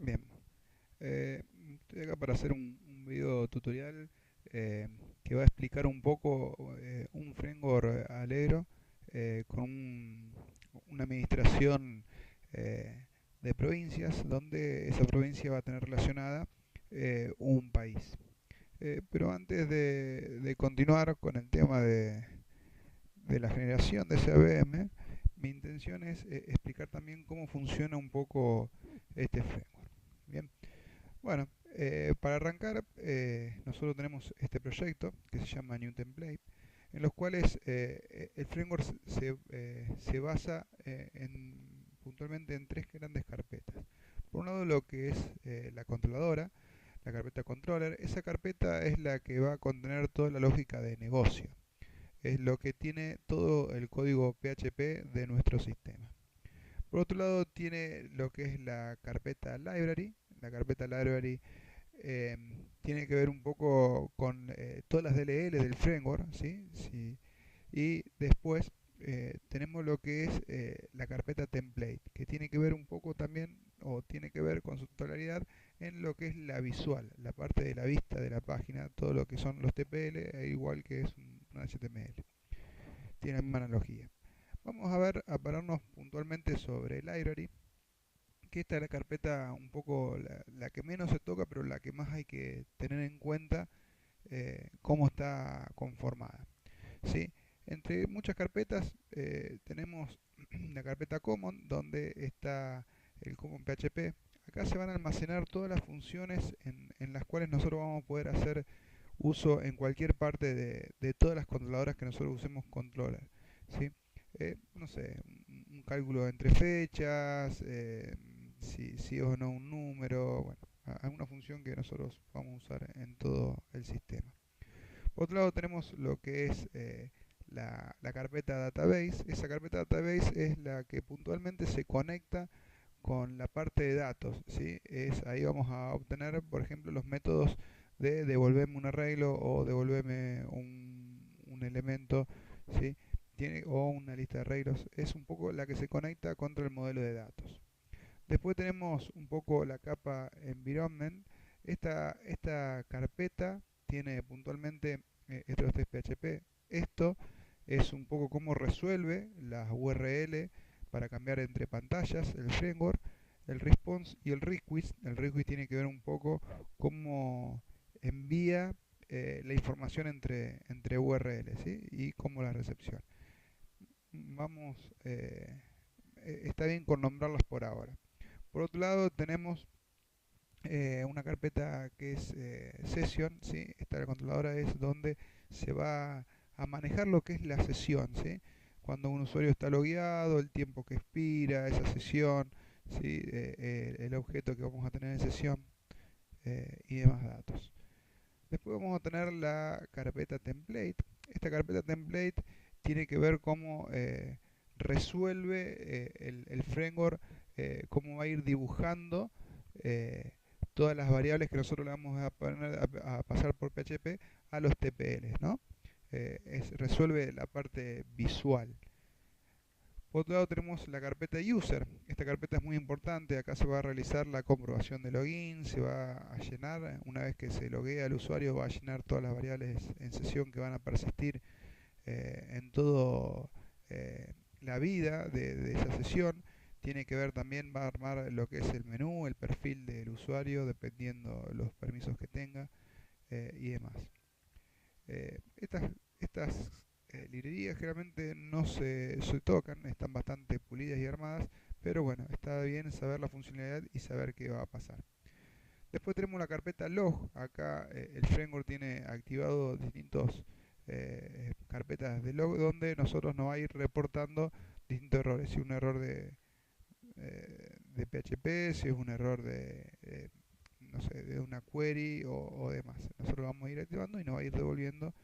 Bien, estoy acá para hacer un video tutorial eh, que va a explicar un poco un framework Allegro con una administración de provincias donde esa provincia va a tener relacionada un país. Pero antes de continuar con el tema de la generación de ese ABM, mi intención es explicar también cómo funciona un poco este framework. Bien. Bueno, para arrancar, nosotros tenemos este proyecto que se llama New Template, en los cuales el framework se basa puntualmente en tres grandes carpetas. Por un lado, lo que es la controladora, la carpeta controller. Esa carpeta es la que va a contener toda la lógica de negocio. Es lo que tiene todo el código PHP de nuestro sistema. Por otro lado, tiene lo que es la carpeta library. La carpeta library eh, tiene que ver un poco con todas las DLL del framework, ¿sí? Sí. Y después tenemos lo que es la carpeta template, que tiene que ver un poco también, o tiene que ver con su titularidad en lo que es la visual, la parte de la vista de la página, todo lo que son los TPL, igual que es un HTML. Tiene la misma analogía. Vamos a ver, a pararnos puntualmente sobre el library, que esta es la carpeta un poco la que menos se toca, pero la que más hay que tener en cuenta cómo está conformada. ¿Sí? Entre muchas carpetas tenemos la carpeta Common, donde está el Common PHP. Acá se van a almacenar todas las funciones en las cuales nosotros vamos a poder hacer uso en cualquier parte de todas las controladoras que nosotros usemos controller. ¿Sí? No sé, un cálculo entre fechas, si o no un número, bueno, alguna función que nosotros vamos a usar en todo el sistema. Por otro lado tenemos lo que es la carpeta database. Esa carpeta database es la que puntualmente se conecta con la parte de datos, ¿sí? Ahí vamos a obtener, por ejemplo, los métodos de devolverme un arreglo o devolverme un elemento, ¿sí? O una lista de arreglos. Es un poco la que se conecta contra el modelo de datos. Después tenemos un poco la capa environment. Esta carpeta tiene puntualmente estos tres PHP. Esto es un poco cómo resuelve las URL para cambiar entre pantallas, el framework, el response y el request. El request tiene que ver un poco cómo envía la información entre URL, ¿sí? Y cómo la recepciona. Vamos, está bien con nombrarlas por ahora. Por otro lado tenemos una carpeta que es session, ¿sí? Esta controladora es donde se va a manejar lo que es la sesión, ¿sí? Cuando un usuario está logueado, el tiempo que expira, esa sesión, ¿sí? El objeto que vamos a tener en sesión y demás datos. Después vamos a tener la carpeta template. Esta carpeta template tiene que ver cómo resuelve el framework, cómo va a ir dibujando eh, todas las variables que nosotros le vamos a pasar por PHP a los TPLs, ¿no? Resuelve la parte visual. Por otro lado tenemos la carpeta user. Esta carpeta es muy importante. Acá se va a realizar la comprobación de login, se va a llenar, una vez que se loguea el usuario, va a llenar todas las variables en sesión que van a persistir en todo la vida de esa sesión. Tiene que ver también, va a armar lo que es el menú, el perfil del usuario, dependiendo los permisos que tenga y demás. Estas librerías generalmente no se tocan, están bastante pulidas y armadas, pero bueno, está bien saber la funcionalidad y saber qué va a pasar. Después tenemos la carpeta log. Acá el framework tiene activado distintos carpetas de log donde nosotros nos va a ir reportando distintos errores. Si es un error de PHP, si es un error no sé, de una query o demás. Nosotros vamos a ir activando y nos va a ir devolviendo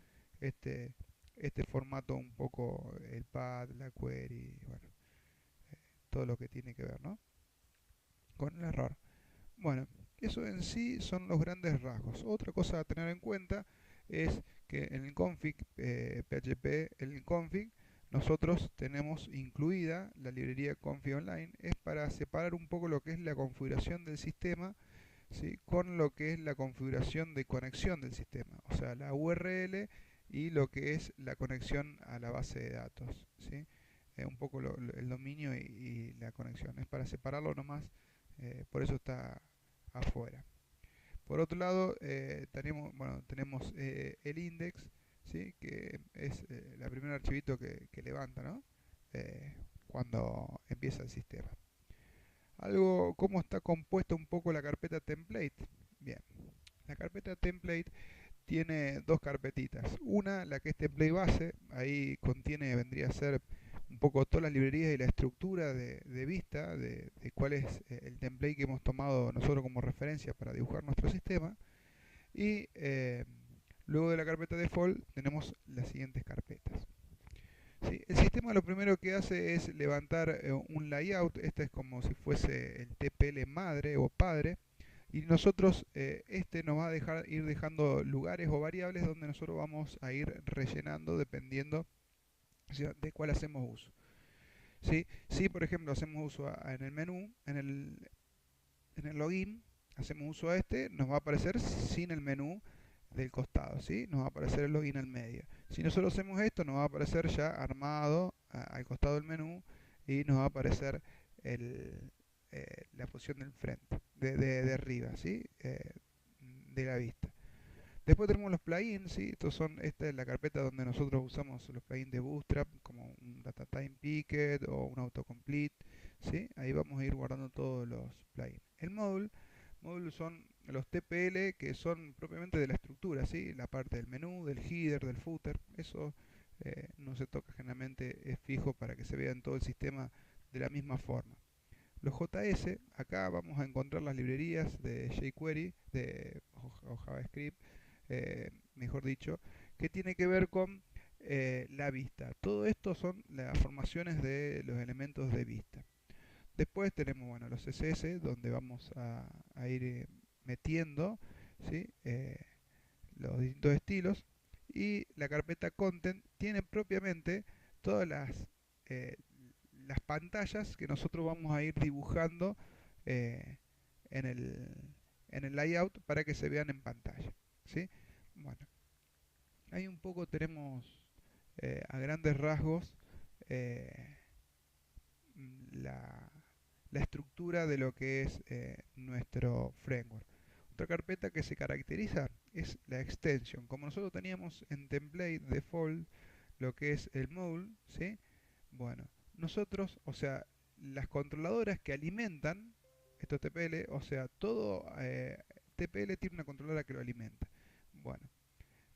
este, este formato un poco, el pad, la query, bueno, todo lo que tiene que ver, ¿no? Con el error. Bueno, eso en sí son los grandes rasgos. Otra cosa a tener en cuenta es que en el config PHP, en el config nosotros tenemos incluida la librería Config Online, es para separar un poco lo que es la configuración del sistema, ¿sí?, con lo que es la configuración de conexión del sistema, o sea, la URL y lo que es la conexión a la base de datos, ¿sí? Un poco el dominio y la conexión. Es para separarlo nomás, por eso está afuera. Por otro lado, tenemos el index, ¿sí?, que es el primer archivito que levanta, ¿no?, Eh, cuando empieza el sistema. Cómo está compuesta un poco la carpeta template. Bien, la carpeta template tiene dos carpetitas. Una, la que es template base, ahí vendría a ser un poco todas las librerías y la estructura de vista de cuál es el template que hemos tomado nosotros como referencia para dibujar nuestro sistema. Y luego de la carpeta default tenemos las siguientes carpetas. Sí, el sistema lo primero que hace es levantar un layout. Este es como si fuese el TPL madre o padre, y nosotros nos va a ir dejando lugares o variables donde nosotros vamos a ir rellenando dependiendo, o sea, de cuál hacemos uso. ¿Sí? Si por ejemplo hacemos uso en el menú, en el login, hacemos uso a nos va a aparecer sin el menú del costado, ¿sí? Nos va a aparecer el login al medio. Si nosotros hacemos esto, nos va a aparecer ya armado al costado del menú, y nos va a aparecer la posición del frente, de arriba, ¿sí? De la vista. Después tenemos los plugins, ¿sí? Esta es la carpeta donde nosotros usamos los plugins de Bootstrap, como un Data Time Picket o un Autocomplete, ¿sí? Ahí vamos a ir guardando todos los plugins. El módulo son los TPL, que son propiamente de la estructura, ¿sí? La parte del menú, del header, del footer. Eso no se toca, generalmente es fijo para que se vea en todo el sistema de la misma forma. Los JS, acá vamos a encontrar las librerías de jQuery o JavaScript, mejor dicho, que tiene que ver con la vista. Todo esto son las formaciones de los elementos de vista. Después tenemos, bueno, los CSS, donde vamos a ir metiendo, ¿sí?, los distintos estilos. Y la carpeta Content tiene propiamente todas eh, las pantallas que nosotros vamos a ir dibujando eh, en el layout para que se vean en pantalla, ¿sí? Bueno, ahí un poco tenemos a grandes rasgos eh, la, la estructura de lo que es nuestro framework. Otra carpeta que se caracteriza es la extension. Como nosotros teníamos en template default lo que es el module, ¿sí? Bueno, nosotros, o sea, las controladoras que alimentan estos TPL, o sea, todo TPL tiene una controladora que lo alimenta. Bueno,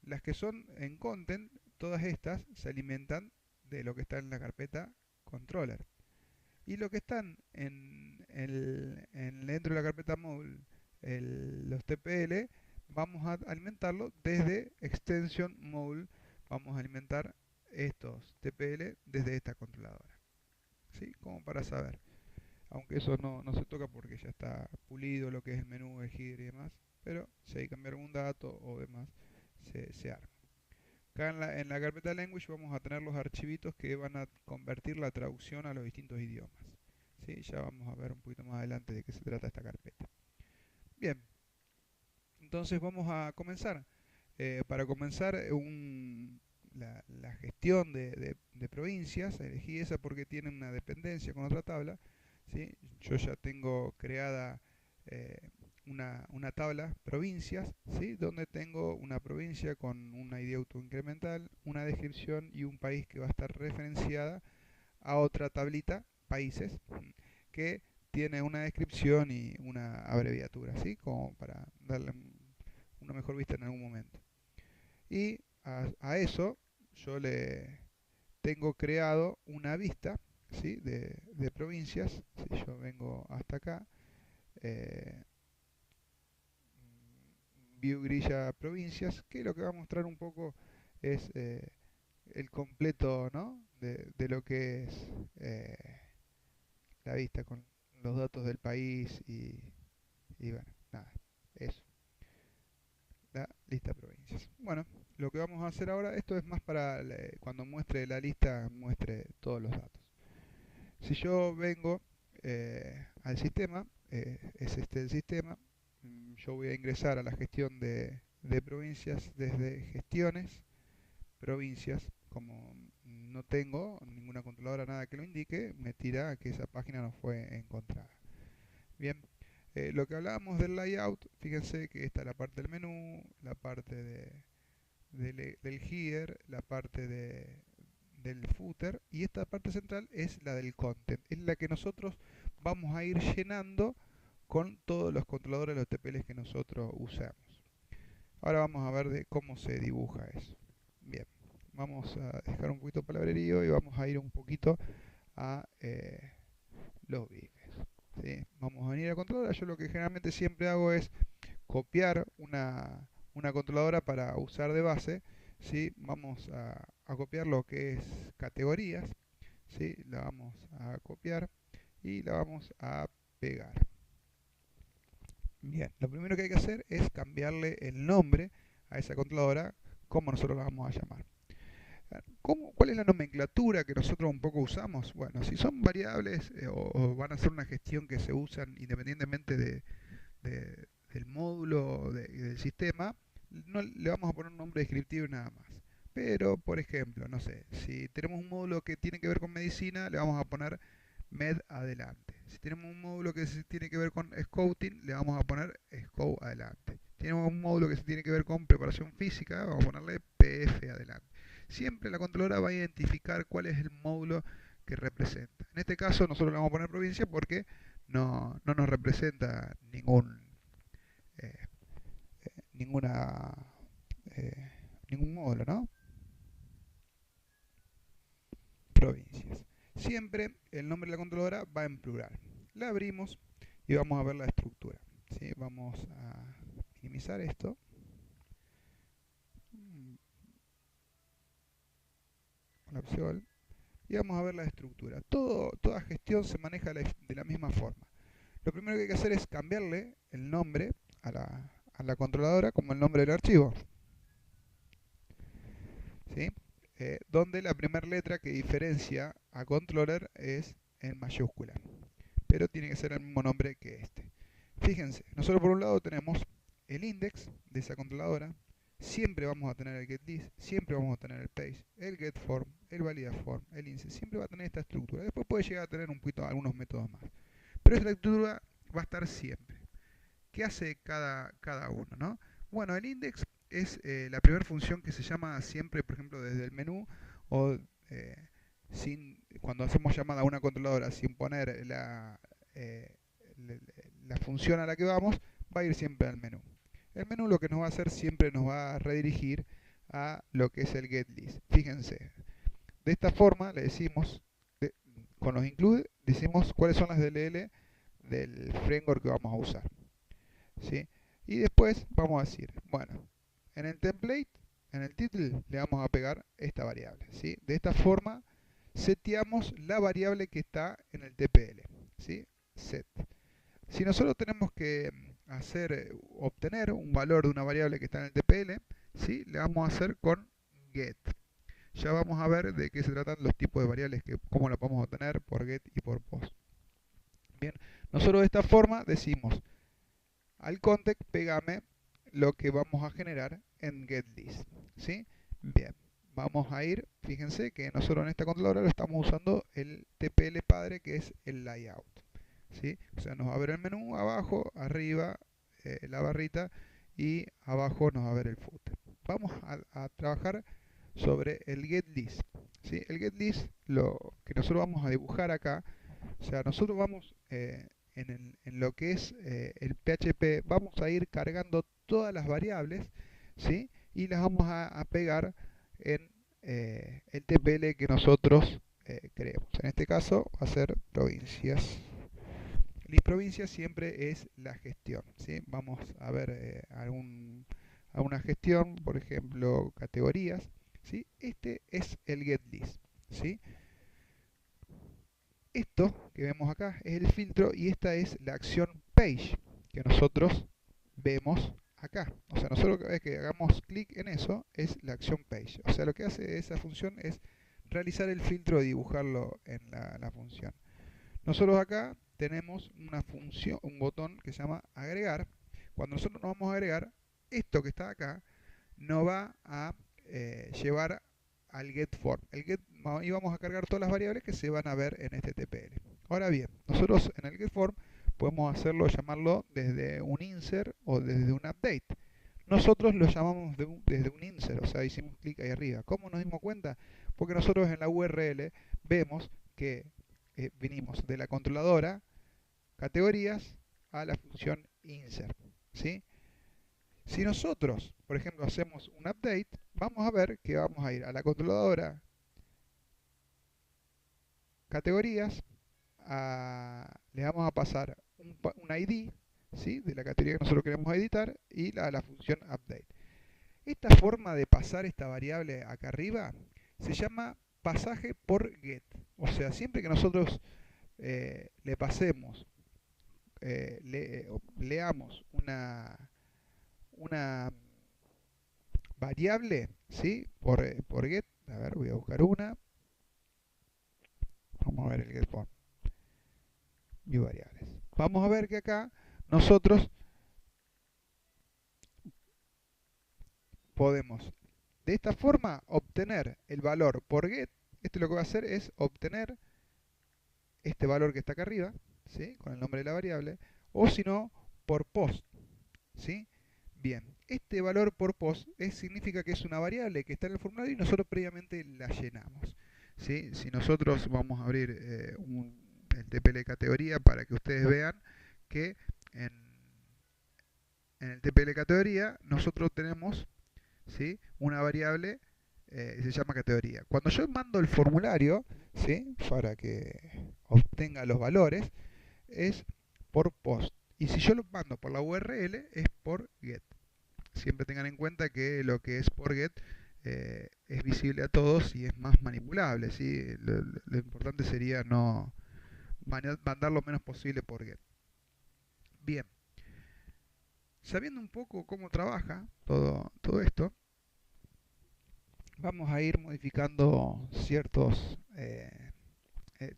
las que son en content, todas estas se alimentan de lo que está en la carpeta controller. Y lo que están dentro de la carpeta module, los TPL, vamos a alimentarlo desde extension module. Vamos a alimentar estos TPL desde esta controladora, ¿sí? Como para saber. Aunque eso no se toca porque ya está pulido lo que es el menú, el header y demás. Pero si hay que cambiar algún dato o demás, se arma. Acá en la carpeta language vamos a tener los archivitos que van a convertir la traducción a los distintos idiomas. ¿Sí? Ya vamos a ver un poquito más adelante de qué se trata esta carpeta. Bien, entonces vamos a comenzar. Para comenzar, la gestión de provincias, elegí esa porque tiene una dependencia con otra tabla, ¿sí? Yo ya tengo creada una tabla provincias, ¿sí?, donde tengo una provincia con una ID autoincremental, una descripción y un país que va a estar referenciada a otra tablita, países, que tiene una descripción y una abreviatura, ¿sí?, como para darle una mejor vista en algún momento. Y a eso yo le tengo creado una vista, ¿sí?, de provincias. Si yo vengo hasta acá, eh, view grilla provincias, que lo que va a mostrar un poco es el completo, ¿no?, de lo que es la vista con los datos del país y bueno, nada, eso, la lista de provincias. Bueno, lo que vamos a hacer ahora, esto es más para cuando muestre la lista, muestre todos los datos. Si yo vengo al sistema, es este el sistema, yo voy a ingresar a la gestión de provincias desde gestiones, provincias, como no tengo ninguna controladora, nada que lo indique, me tira a que esa página no fue encontrada. Bien, lo que hablábamos del layout, fíjense que esta es la parte del menú, la parte del header, la parte del footer y esta parte central es la del content, es la que nosotros vamos a ir llenando con todos los controladores de los TPLs que nosotros usamos. Ahora vamos a ver de cómo se dibuja eso. Bien, vamos a dejar un poquito de palabrerío y vamos a ir un poquito a los bifes. ¿Sí? Vamos a venir a controladora. Yo lo que generalmente siempre hago es copiar una controladora para usar de base. ¿Sí? Vamos a copiar lo que es categorías. ¿Sí? La vamos a copiar y la vamos a pegar. Bien, lo primero que hay que hacer es cambiarle el nombre a esa controladora, como nosotros la vamos a llamar. ¿Cuál es la nomenclatura que nosotros un poco usamos? Bueno, si son variables o van a ser una gestión que se usan independientemente del módulo del sistema, no le vamos a poner un nombre descriptivo y nada más. Pero, por ejemplo, no sé, si tenemos un módulo que tiene que ver con medicina, le vamos a poner med adelante. Si tenemos un módulo que tiene que ver con scouting, le vamos a poner scout adelante. Si tenemos un módulo que se tiene que ver con preparación física, vamos a ponerle PF adelante. Siempre la controladora va a identificar cuál es el módulo que representa. En este caso nosotros le vamos a poner provincia porque no nos representa eh, ninguna eh, ningún módulo, ¿no? Provincias. Siempre el nombre de la controladora va en plural. La abrimos y vamos a ver la estructura. ¿Sí? Vamos a minimizar esto. La opción. Y vamos a ver la estructura. Toda gestión se maneja de la misma forma. Lo primero que hay que hacer es cambiarle el nombre a la controladora como el nombre del archivo. ¿Sí? Donde la primera letra que diferencia a controller es en mayúscula. Pero tiene que ser el mismo nombre que este. Fíjense, nosotros por un lado tenemos el index de esa controladora, siempre vamos a tener el getList, siempre vamos a tener el page, el getForm, el validaForm, el insert, siempre va a tener esta estructura. Después puede llegar a tener un poquito algunos métodos más. Pero esta estructura va a estar siempre. ¿Qué hace cada uno? ¿No? Bueno, el index es la primera función que se llama siempre, por ejemplo, desde el menú o cuando hacemos llamada a una controladora sin poner eh, la función a la que vamos, va a ir siempre al menú. El menú lo que nos va a hacer siempre nos va a redirigir a lo que es el getList. Fíjense, de esta forma le decimos, con los include, decimos cuáles son las DLL del framework que vamos a usar. ¿Sí? Y después vamos a decir, bueno, en el template, en el title, le vamos a pegar esta variable. ¿Sí? De esta forma, seteamos la variable que está en el TPL. ¿Sí? Set. Si nosotros tenemos que obtener un valor de una variable que está en el TPL, ¿sí? Le vamos a hacer con get. Ya vamos a ver de qué se tratan los tipos de variables, cómo la podemos obtener por get y por post. Bien, nosotros de esta forma decimos al context pégame lo que vamos a generar en getList. ¿Sí? Bien, vamos a ir, fíjense que nosotros en esta controladora lo estamos usando el TPL padre que es el layout. ¿Sí? O sea, nos va a ver el menú abajo, arriba la barrita y abajo nos va a ver el footer. Vamos a trabajar sobre el getList. ¿Sí? El getList, lo que nosotros vamos a dibujar acá, o sea, nosotros vamos en lo que es el PHP, vamos a ir cargando todas las variables, ¿sí? Y las vamos a pegar en el TPL que nosotros creemos. En este caso va a ser provincias. List provincias siempre es la gestión, ¿sí? Vamos a ver alguna gestión, por ejemplo, categorías, ¿sí? Este es el getList, ¿sí? Esto que vemos acá es el filtro y esta es la acción page que nosotros vemos acá. O sea, nosotros cada vez que hagamos clic en eso es la acción page. O sea, lo que hace esa función es realizar el filtro y dibujarlo en la función. Nosotros acá tenemos una función, un botón que se llama agregar. Cuando nosotros nos vamos a agregar, esto que está acá nos va a llevar al getForm. Y vamos a cargar todas las variables que se van a ver en este TPL. Ahora bien, nosotros en el getForm podemos hacerlo, llamarlo desde un insert o desde un update. Nosotros lo llamamos desde un insert, o sea, hicimos clic ahí arriba. ¿Cómo nos dimos cuenta? Porque nosotros en la URL vemos que vinimos de la controladora categorías a la función insert, ¿sí? Si nosotros, por ejemplo, hacemos un update, vamos a ver que vamos a ir a la controladora categorías, le vamos a pasar un ID, ¿sí?, de la categoría que nosotros queremos editar y la función update. Esta forma de pasar esta variable acá arriba se llama pasaje por get. O sea, siempre que nosotros le pasemos, leamos una variable, ¿sí?, por get. A ver, voy a buscar una. Vamos a ver el get form. View variables. Vamos a ver que acá nosotros podemos de esta forma obtener el valor por get. Esto lo que va a hacer es obtener este valor que está acá arriba, ¿sí?, con el nombre de la variable, o si no, por post, ¿sí? Bien, este valor por post significa que es una variable que está en el formulario y nosotros previamente la llenamos, ¿sí? Si nosotros vamos a abrir el TPL categoría para que ustedes vean que en, en el TPL categoría nosotros tenemos, ¿sí?, una variable se llama categoría. Cuando yo mando el formulario, ¿sí?, para que obtenga los valores, es por post. Y si yo lo mando por la URL, es por get. Siempre tengan en cuenta que lo que es por get es visible a todos y es más manipulable, ¿sí? Lo importante sería no mandar lo menos posible por get. Bien, sabiendo un poco cómo trabaja todo esto, vamos a ir modificando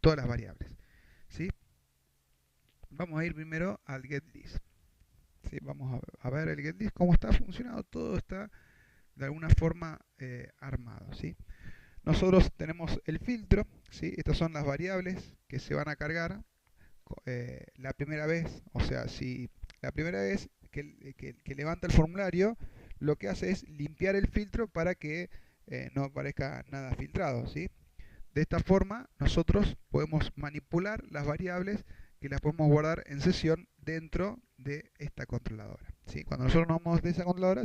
todas las variables, ¿sí? Vamos a ir primero al getList. ¿Sí? Vamos a ver el getList, cómo está funcionando. Todo está de alguna forma armado, ¿sí? Nosotros tenemos el filtro, ¿sí? Estas son las variables que se van a cargar la primera vez. O sea, si la primera vez que levanta el formulario, lo que hace es limpiar el filtro para que no aparezca nada filtrado, ¿sí? De esta forma nosotros podemos manipular las variables que las podemos guardar en sesión dentro de esta controladora, ¿sí? Cuando nosotros nos vamos de esa controladora,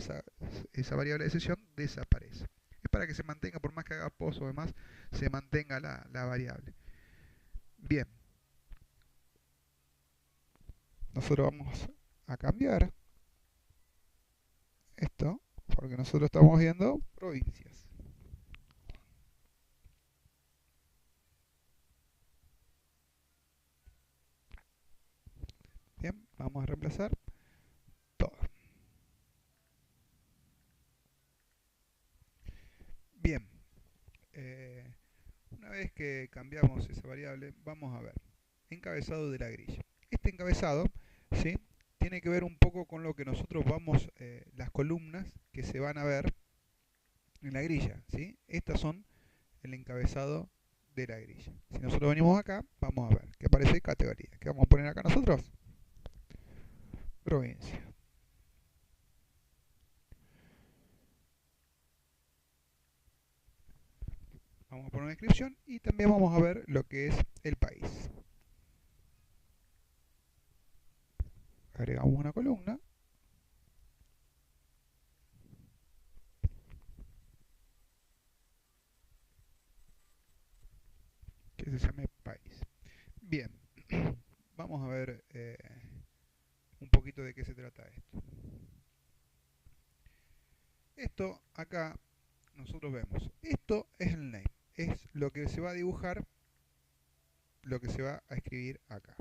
esa variable de sesión desaparece. Es para que se mantenga, por más que haga post o demás, se mantenga la variable. Bien, nosotros vamos a cambiar esto porque nosotros estamos viendo provincias. Bien, vamos a reemplazar todo. Bien, una vez que cambiamos esa variable, vamos a ver encabezado de la grilla. Este encabezado, ¿sí?, tiene que ver un poco con lo que nosotros vamos, las columnas que se van a ver en la grilla, ¿sí? Estas son el encabezado de la grilla. Si nosotros venimos acá, vamos a ver que aparece categoría. ¿Qué vamos a poner acá nosotros? Provincia. Vamos a poner una descripción y también vamos a ver lo que es el país. Agregamos una columna. Que se llame país. Bien, vamos a ver un poquito de qué se trata esto. Esto acá nosotros vemos. Esto es el name. Es lo que se va a dibujar, lo que se va a escribir acá.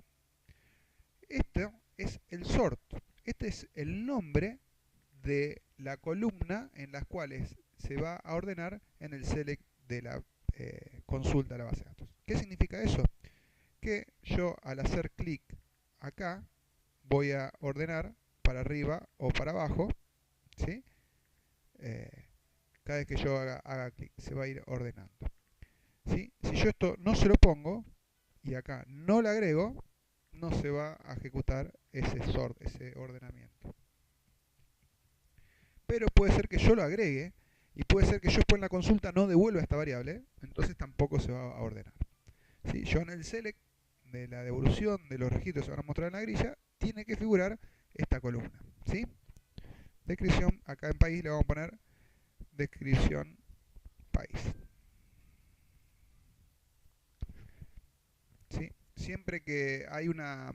Esto es el sort. Este es el nombre de la columna en las cuales se va a ordenar en el select de la consulta a la base de datos. ¿Qué significa eso? Que yo al hacer clic acá voy a ordenar para arriba o para abajo, ¿sí? Cada vez que yo haga clic se va a ir ordenando, ¿sí? Si yo esto no se lo pongo y acá no le agrego, no se va a ejecutar ese ordenamiento. Pero puede ser que yo lo agregue y puede ser que yo después en la consulta no devuelva esta variable, entonces tampoco se va a ordenar. ¿Sí? Yo en el select de la devolución de los registros que se van a mostrar en la grilla, tiene que figurar esta columna, ¿sí? Descripción, acá en país le vamos a poner descripción país. ¿Sí? Siempre que hay una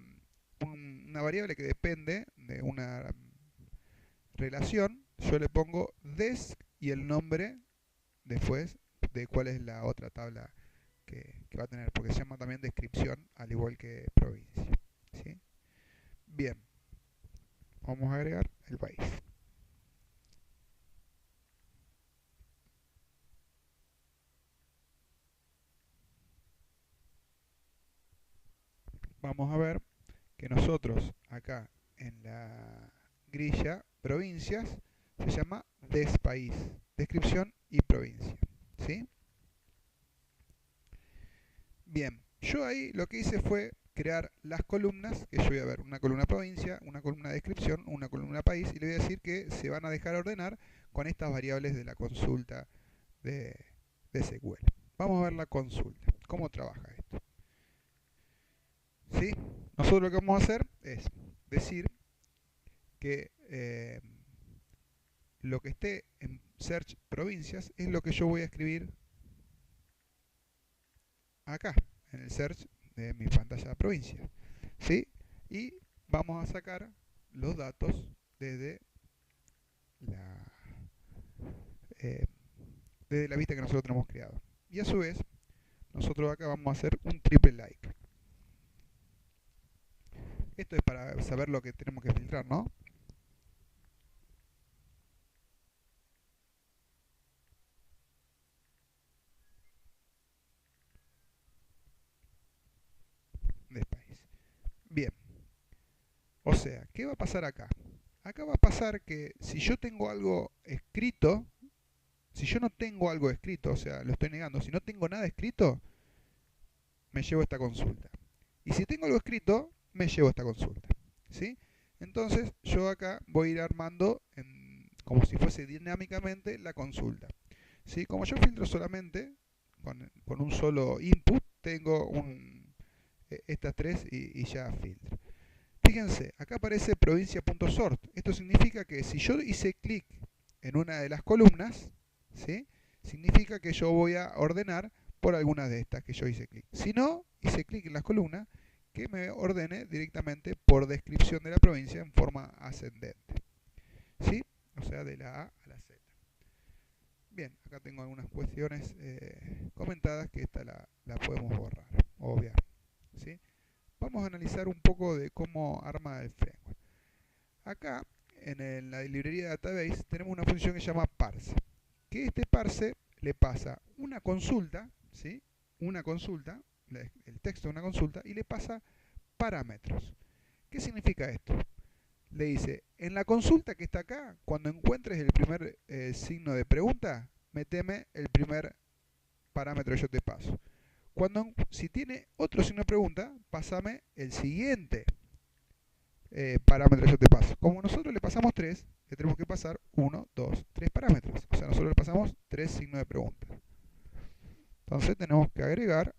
variable que depende de una relación, yo le pongo desc y el nombre después de cuál es la otra tabla que va a tener, porque se llama también descripción, al igual que provincia. ¿Sí? Bien, vamos a agregar el país. Vamos a ver que nosotros acá en la grilla provincias se llama despaís, descripción y provincia. ¿Sí? Bien, yo ahí lo que hice fue crear las columnas que yo voy a ver, una columna provincia, una columna descripción, una columna país, y le voy a decir que se van a dejar ordenar con estas variables de la consulta de SQL. Vamos a ver la consulta, cómo trabaja esto. ¿Sí? Nosotros lo que vamos a hacer es decir que lo que esté en search provincias es lo que yo voy a escribir acá, en el search de mi pantalla de provincia. ¿Sí? Y vamos a sacar los datos la, eh, desde la vista que nosotros tenemos creado. Y a su vez, nosotros acá vamos a hacer un triple like. Esto es para saber lo que tenemos que filtrar, ¿no? De país. Bien. O sea, ¿qué va a pasar acá? Acá va a pasar que si yo tengo algo escrito, si yo no tengo algo escrito, o sea, lo estoy negando, si no tengo nada escrito, me llevo esta consulta. Y si tengo algo escrito, me llevo esta consulta. ¿Sí? Entonces, yo acá voy a ir armando como si fuese dinámicamente la consulta. ¿Sí? Como yo filtro solamente con un solo input, tengo estas tres y ya filtro. Fíjense, acá aparece provincia.sort. Esto significa que si yo hice clic en una de las columnas, ¿sí? Significa que yo voy a ordenar por alguna de estas que yo hice clic. Si no, hice clic en las columnas, que me ordene directamente por descripción de la provincia en forma ascendente. ¿Sí? O sea, de la A a la Z. Bien, acá tengo algunas cuestiones comentadas que esta la podemos borrar, obvia. ¿Sí? Vamos a analizar un poco de cómo arma el framework. Acá, en la librería database, tenemos una función que se llama parse. Que este parse le pasa una consulta, ¿sí? Una consulta, el texto de una consulta, y le pasa parámetros. ¿Qué significa esto? Le dice, en la consulta que está acá, cuando encuentres el primer signo de pregunta, meteme el primer parámetro que yo te paso. Si tiene otro signo de pregunta, pásame el siguiente parámetro que yo te paso. Como nosotros le pasamos 3, le tenemos que pasar 1, 2, 3 parámetros. O sea, nosotros le pasamos 3 signos de pregunta. Entonces tenemos que agregar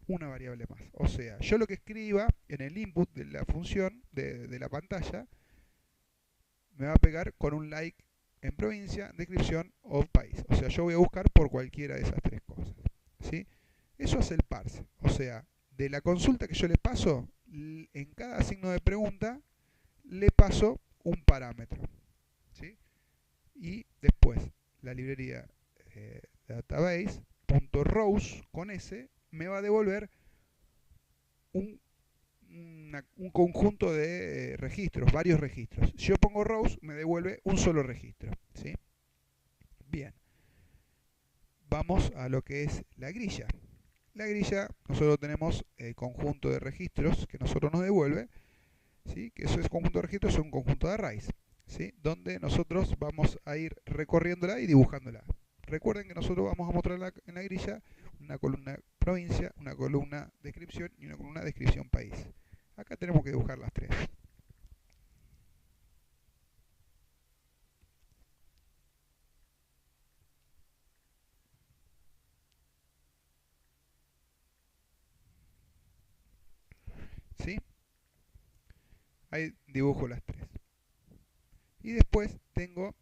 una variable más. O sea, yo lo que escriba en el input de la función de la pantalla me va a pegar con un like en provincia, descripción o país. O sea, yo voy a buscar por cualquiera de esas tres cosas. ¿Sí? Eso hace el parse. O sea, de la consulta que yo le paso, en cada signo de pregunta le paso un parámetro. ¿Sí? Y después la librería database.rows con S me va a devolver un un conjunto de registros, varios registros. Si yo pongo rows, me devuelve un solo registro, ¿sí? Bien, vamos a lo que es la grilla. La grilla, nosotros tenemos el conjunto de registros que nosotros nos devuelve, ¿sí? Que eso es conjunto de registros, es un conjunto de arrays, ¿sí? Donde nosotros vamos a ir recorriéndola y dibujándola. Recuerden que nosotros vamos a mostrar en la grilla una columna provincia, una columna descripción y una columna descripción país. Acá tenemos que dibujar las tres. ¿Sí? Ahí dibujo las tres. Y después tengo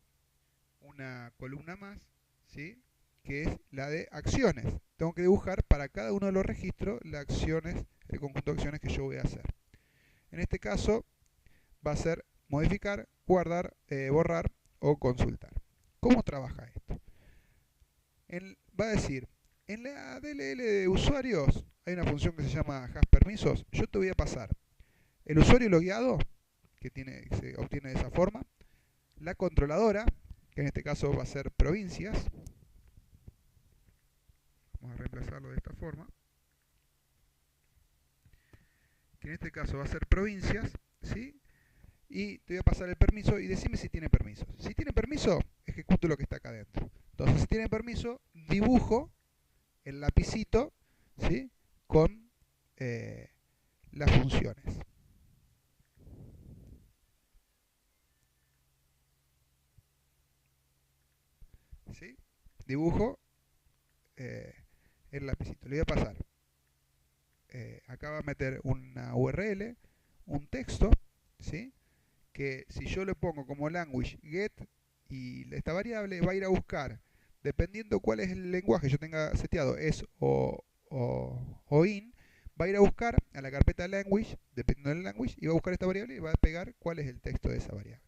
una columna más, ¿sí? Que es la de acciones. Tengo que dibujar para cada uno de los registros las acciones, el conjunto de acciones que yo voy a hacer. En este caso va a ser modificar, guardar, borrar o consultar. ¿Cómo trabaja esto? Va a decir, en la DLL de usuarios hay una función que se llama hasPermisos. Yo te voy a pasar el usuario logueado, que se obtiene de esa forma, la controladora, que en este caso va a ser provincias. Vamos a reemplazarlo de esta forma. Que en este caso va a ser provincias, ¿sí? Y te voy a pasar el permiso y decime si tiene permiso. Si tiene permiso, ejecuto lo que está acá adentro. Entonces, si tiene permiso, dibujo el lapicito, ¿sí? Con las funciones. ¿Sí? Dibujo el lapicito. Le voy a pasar. Acá va a meter una URL, un texto, ¿sí? Que si yo le pongo como language get y esta variable va a ir a buscar, dependiendo cuál es el lenguaje yo tenga seteado, es o in, va a ir a buscar a la carpeta language, dependiendo del language, y va a buscar esta variable y va a pegar cuál es el texto de esa variable.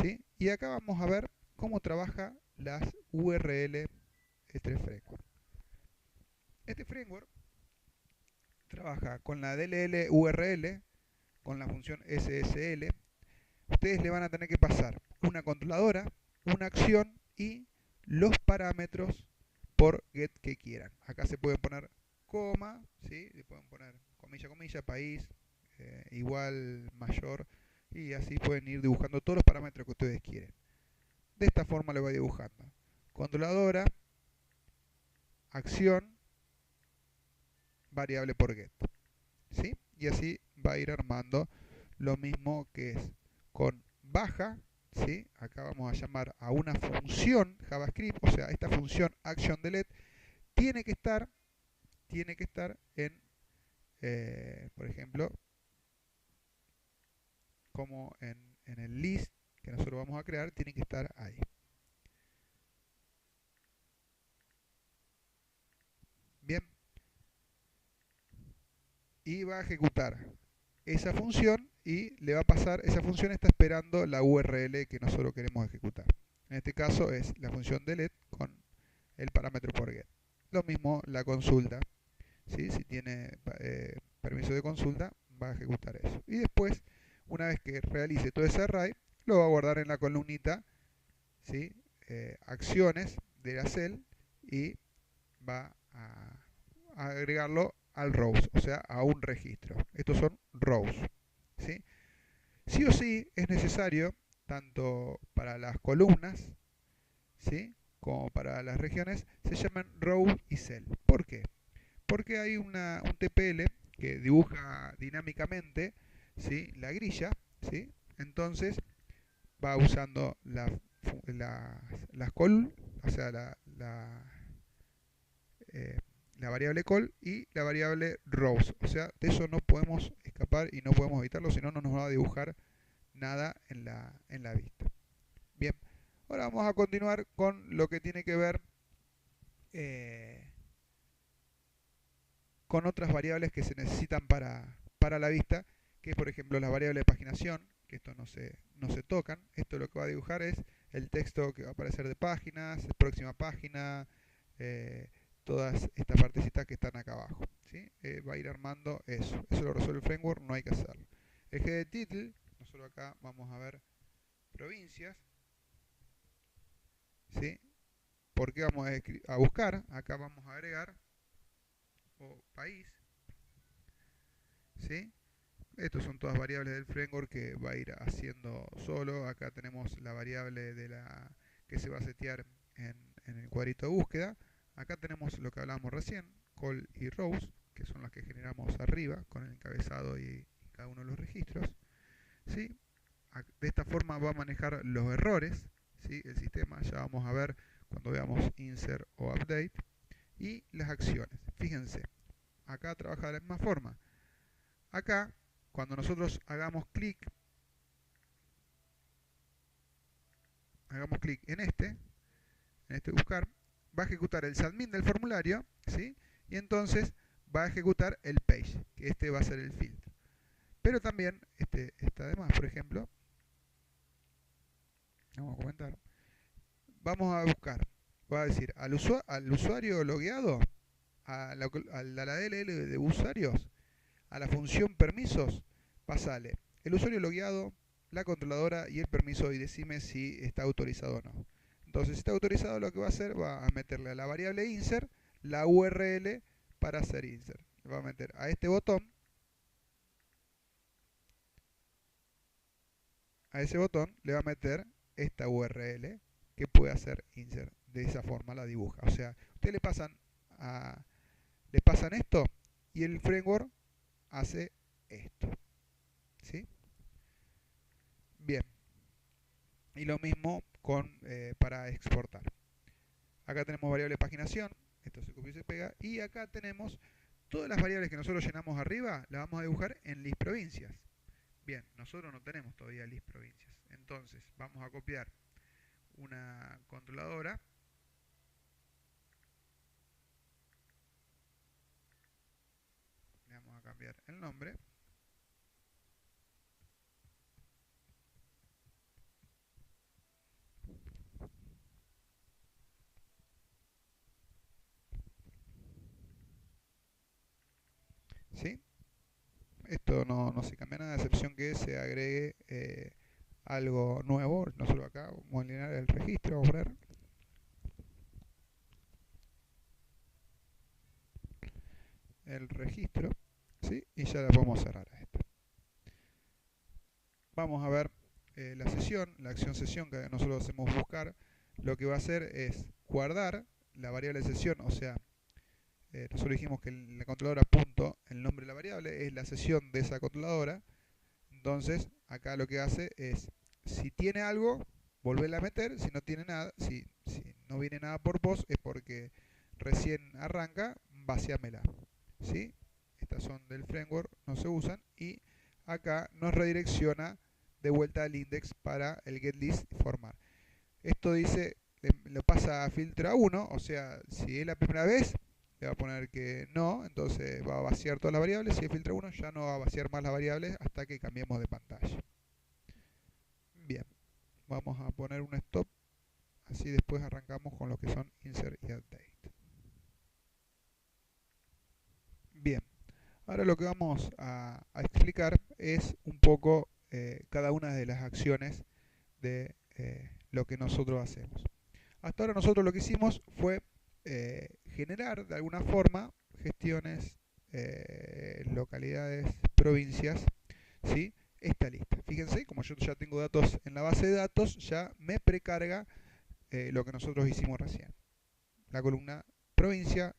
¿Sí? Y acá vamos a ver cómo trabaja las URL este framework. Este framework trabaja con la DLL URL, con la función SSL. Ustedes le van a tener que pasar una controladora, una acción y los parámetros por get que quieran. Acá se pueden poner coma, ¿sí? Le pueden poner comilla, comilla, país, igual, mayor, y así pueden ir dibujando todos los parámetros que ustedes quieren. De esta forma lo voy dibujando. Controladora, acción, variable por get, ¿sí? Y así va a ir armando lo mismo que es con baja, ¿sí? Acá vamos a llamar a una función JavaScript, o sea, esta función actionDelete tiene que estar en, por ejemplo, como en el list que nosotros vamos a crear, tiene que estar ahí. Bien. Y va a ejecutar esa función y le va a pasar, esa función está esperando la URL que nosotros queremos ejecutar. En este caso es la función delete con el parámetro por get. Lo mismo la consulta, ¿sí? Si tiene permiso de consulta, va a ejecutar eso. Y después, una vez que realice todo ese array, lo va a guardar en la columnita, ¿sí? Acciones de la cell y va a agregarlo al rows, o sea, a un registro. Estos son rows, ¿sí? Sí o sí es necesario, tanto para las columnas, ¿sí? Como para las regiones, se llaman row y cell. ¿Por qué? Porque hay un TPL que dibuja dinámicamente, ¿sí? La grilla, ¿sí? Entonces va usando las col, o sea, eh, la variable call y la variable rows. O sea, de eso no podemos escapar y no podemos evitarlo, si no, no nos va a dibujar nada en la vista. Bien, ahora vamos a continuar con lo que tiene que ver eh, con otras variables que se necesitan para la vista, que es por ejemplo la variable de paginación, que esto no se tocan. Esto lo que va a dibujar es el texto que va a aparecer de páginas, próxima página, todas estas partecitas que están acá abajo, ¿sí? Va a ir armando eso. Eso lo resuelve el framework, no hay que hacerlo. El header title, nosotros acá vamos a ver provincias, ¿sí? ¿Por qué vamos a buscar? Acá vamos a agregar o país, ¿sí? Estos son todas variables del framework que va a ir haciendo solo. Acá tenemos la variable de la que se va a setear en el cuadrito de búsqueda. Acá tenemos lo que hablábamos recién, call y rows, que son las que generamos arriba con el encabezado y cada uno de los registros, ¿sí? De esta forma va a manejar los errores, ¿sí? El sistema, ya vamos a ver cuando veamos insert o update, y las acciones. Fíjense, acá trabaja de la misma forma. Acá, cuando nosotros hagamos clic en este buscar, va a ejecutar el submit del formulario, ¿sí? Y entonces va a ejecutar el page, que este va a ser el filtro. Pero también, este está de más, por ejemplo, vamos a comentar, vamos a buscar, va a decir al usuario logueado, a la DLL de usuarios, a la función permisos, pasale el usuario logueado, la controladora y el permiso y decime si está autorizado o no. Entonces, si está autorizado, lo que va a hacer, va a meterle a la variable insert la URL para hacer insert. Va a meter a este botón, a ese botón le va a meter esta URL que puede hacer insert. De esa forma la dibuja. O sea, ustedes le pasan esto y el framework hace esto. ¿Sí? Bien. Y lo mismo para exportar. Acá tenemos variable paginación, esto se copia y se pega, y acá tenemos todas las variables que nosotros llenamos arriba, las vamos a dibujar en list provincias. Bien, nosotros no tenemos todavía list provincias, entonces vamos a copiar una controladora, le vamos a cambiar el nombre, ¿sí? Esto no se cambia nada, a excepción que se agregue algo nuevo. Nosotros acá vamos a alinear el registro, vamos a poner el registro, ¿sí? Y ya la podemos cerrar a esta. Vamos a ver la sesión, la acción sesión que nosotros hacemos buscar. Lo que va a hacer es guardar la variable de sesión, o sea, nosotros dijimos que la controladora punto, el nombre de la variable, es la sesión de esa controladora. Entonces, acá lo que hace es, si tiene algo, volverla a meter. Si no tiene nada, si no viene nada por post, es porque recién arranca, vaciámela. ¿Sí? Estas son del framework, no se usan. Y acá nos redirecciona de vuelta al index para el getList y formar. Esto dice, lo pasa a filtro a 1, o sea, si es la primera vez, le va a poner que no, entonces va a vaciar todas las variables. Si es filtro 1, ya no va a vaciar más las variables hasta que cambiemos de pantalla. Bien, vamos a poner un stop, así después arrancamos con lo que son insert y update. Bien, ahora lo que vamos a explicar es un poco cada una de las acciones de lo que nosotros hacemos. Hasta ahora nosotros lo que hicimos fue generar de alguna forma gestiones, localidades, provincias, ¿sí? Esta lista. Fíjense, como yo ya tengo datos en la base de datos, ya me precarga lo que nosotros hicimos recién. La columna provincia,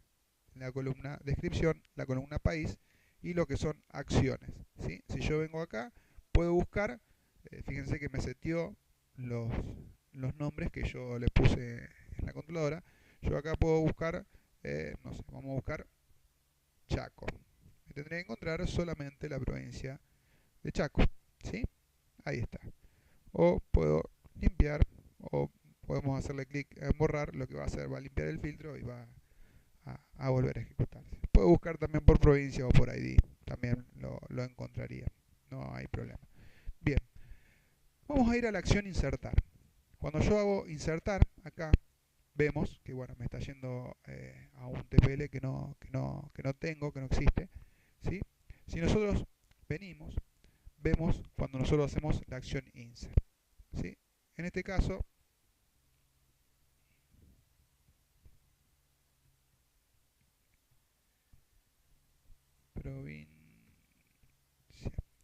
la columna descripción, la columna país y lo que son acciones, ¿sí? Si yo vengo acá, puedo buscar, fíjense que me seteó los nombres que yo le puse en la controladora. Yo acá puedo buscar, no sé, vamos a buscar Chaco. Me tendría que encontrar solamente la provincia de Chaco, ¿sí? Ahí está. O puedo limpiar, o podemos hacerle clic en borrar, lo que va a hacer, va a limpiar el filtro y va a volver a ejecutarse. Puedo buscar también por provincia o por ID, también lo encontraría, no hay problema. Bien, vamos a ir a la acción insertar. Cuando yo hago insertar, acá, vemos que bueno, me está yendo a un TPL que no tengo, que no existe, ¿sí? Si nosotros venimos, vemos cuando nosotros hacemos la acción insert, ¿sí? En este caso, provincia.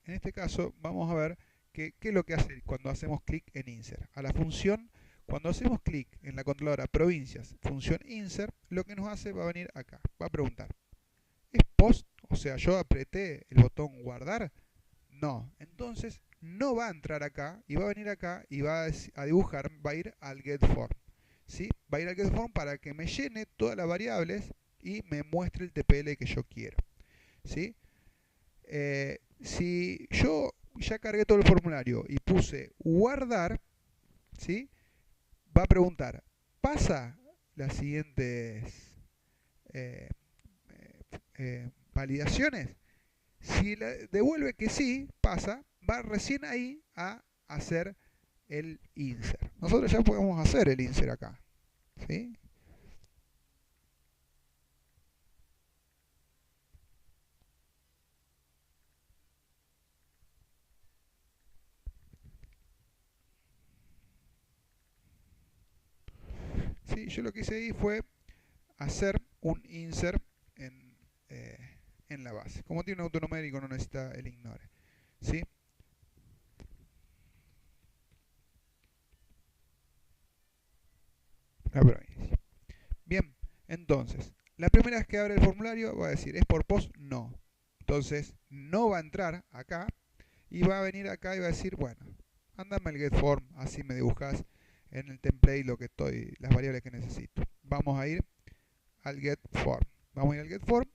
En este caso, vamos a ver qué es lo que hace cuando hacemos clic en insert. A la función, cuando hacemos clic en la controladora provincias, función insert, lo que nos hace va a venir acá, va a preguntar, ¿es post? O sea, yo apreté el botón guardar. No, entonces no va a entrar acá y va a venir acá y va a dibujar, va a ir al getForm. ¿Sí? Va a ir al getForm para que me llene todas las variables y me muestre el TPL que yo quiero. ¿Sí? Si yo ya cargué todo el formulario y puse guardar, ¿sí? Va a preguntar, ¿pasa las siguientes eh, validaciones? Si devuelve que sí, pasa, va recién ahí a hacer el insert. Nosotros ya podemos hacer el insert acá. ¿Sí? Sí, yo lo que hice ahí fue hacer un insert eh, en la base. Como tiene un autonumérico no necesita el ignore. ¿Sí? La provincia. Bien, entonces, la primera vez que abre el formulario va a decir, ¿es por post? No. Entonces, no va a entrar acá y va a venir acá y va a decir, bueno, andame al getForm, así me dibujas en el template las variables que necesito. Vamos a ir al getForm. Vamos a ir al getForm,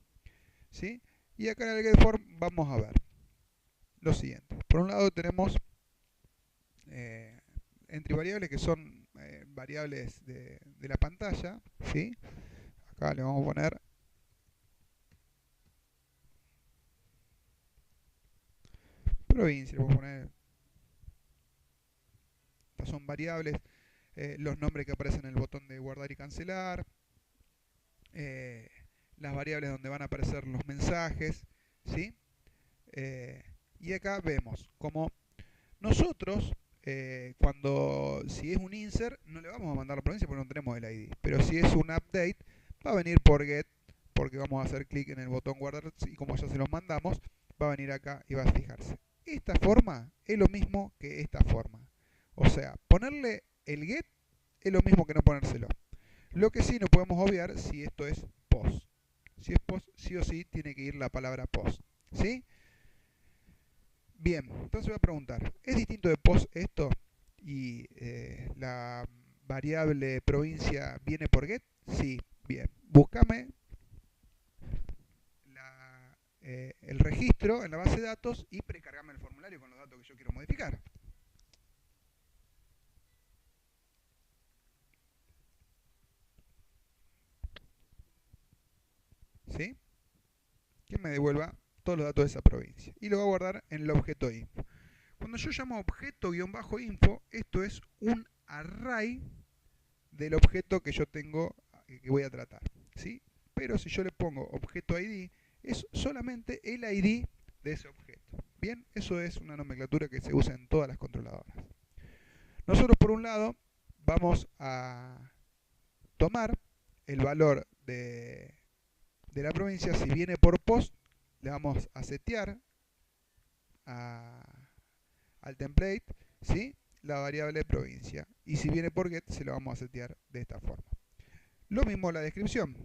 ¿sí? Y acá en el getForm vamos a ver lo siguiente. Por un lado tenemos entry variables que son variables de la pantalla, ¿sí? Acá le vamos a poner provincia, le vamos a poner, estas son variables, los nombres que aparecen en el botón de guardar y cancelar, eh, las variables donde van a aparecer los mensajes, ¿sí? Eh, y acá vemos como nosotros, si es un insert, no le vamos a mandar la provincia porque no tenemos el ID. Pero si es un update, va a venir por get, porque vamos a hacer clic en el botón guardar y como ya se los mandamos, va a venir acá y va a fijarse. Esta forma es lo mismo que esta forma. O sea, ponerle el get es lo mismo que no ponérselo. Lo que sí no podemos obviar si esto es post. Si es post, sí o sí tiene que ir la palabra post. ¿Sí? Bien, entonces voy a preguntar, ¿es distinto de post esto? Y la variable provincia viene por get. Sí, bien. Búscame el registro en la base de datos y precargame el formulario con los datos que yo quiero modificar. ¿Sí? Que me devuelva todos los datos de esa provincia. Y lo voy a guardar en el objeto info. Cuando yo llamo objeto-info, esto es un array del objeto que yo tengo, que voy a tratar. ¿Sí? Pero si yo le pongo objeto ID, es solamente el ID de ese objeto. Bien, eso es una nomenclatura que se usa en todas las controladoras. Nosotros por un lado vamos a tomar el valor de la provincia. Si viene por post, le vamos a setear al template, ¿sí? La variable provincia. Y si viene por get, se lo vamos a setear de esta forma. Lo mismo la descripción.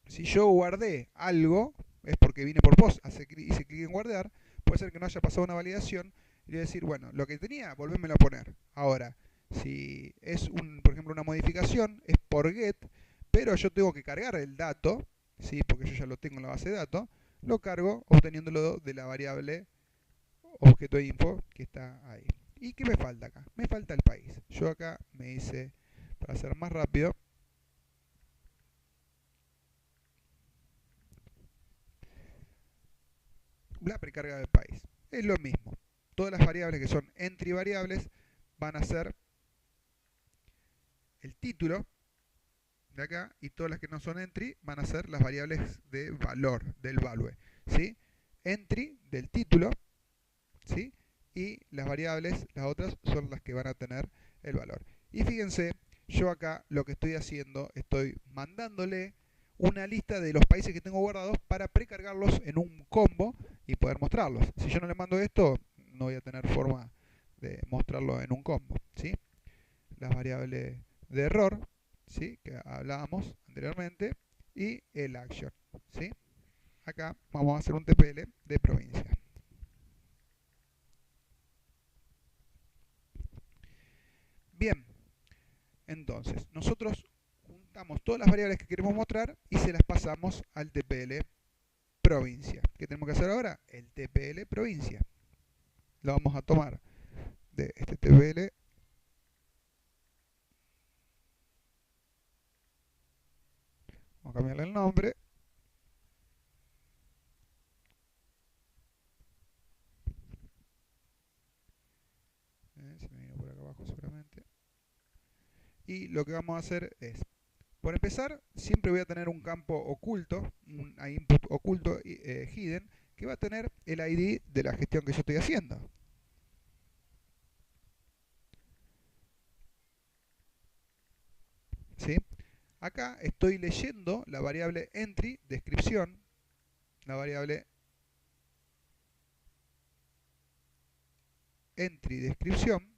Si yo guardé algo, es porque vine por post, hice clic en guardar, puede ser que no haya pasado una validación, y voy a decir, bueno, lo que tenía, volvémelo a poner. Ahora, si es, por ejemplo, una modificación, es por get, pero yo tengo que cargar el dato, ¿sí? Porque yo ya lo tengo en la base de datos, lo cargo obteniéndolo de la variable objeto info que está ahí. ¿Y qué me falta acá? Me falta el país. Yo acá me hice, para hacer más rápido, la precarga del país. Es lo mismo. Todas las variables que son entry variables van a ser el título, de acá, y todas las que no son entry van a ser las variables de valor, del value, ¿sí? Entry del título, ¿sí? Y las variables, las otras, son las que van a tener el valor. Y fíjense, yo acá lo que estoy haciendo, estoy mandándole una lista de los países que tengo guardados para precargarlos en un combo y poder mostrarlos. Si yo no le mando esto, no voy a tener forma de mostrarlo en un combo, ¿sí? Las variables de error, ¿sí? Que hablábamos anteriormente, y el action, ¿sí? Acá vamos a hacer un TPL de provincia. Bien, entonces nosotros juntamos todas las variables que queremos mostrar y se las pasamos al TPL provincia. ¿Qué tenemos que hacer ahora? El TPL provincia. Lo vamos a tomar de este TPL. Vamos a cambiarle el nombre. Se me vino por acá abajo seguramente. Y lo que vamos a hacer es, por empezar, siempre voy a tener un campo oculto, un input oculto hidden, que va a tener el ID de la gestión que yo estoy haciendo. ¿Sí? Acá estoy leyendo la variable entry, descripción, la variable entry, descripción,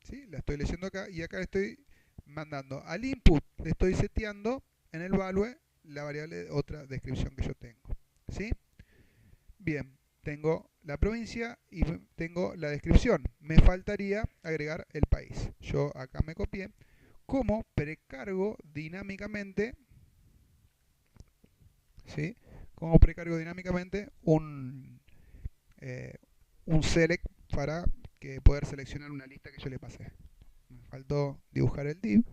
¿sí? La estoy leyendo acá y acá le estoy mandando al input, le estoy seteando en el value la variable otra descripción que yo tengo, ¿sí? Bien, tengo la provincia y tengo la descripción. Me faltaría agregar el país. Yo acá me copié. Como precargo dinámicamente, ¿sí? Como precargo dinámicamente un select para que poder seleccionar una lista que yo le pasé. Me faltó dibujar el div.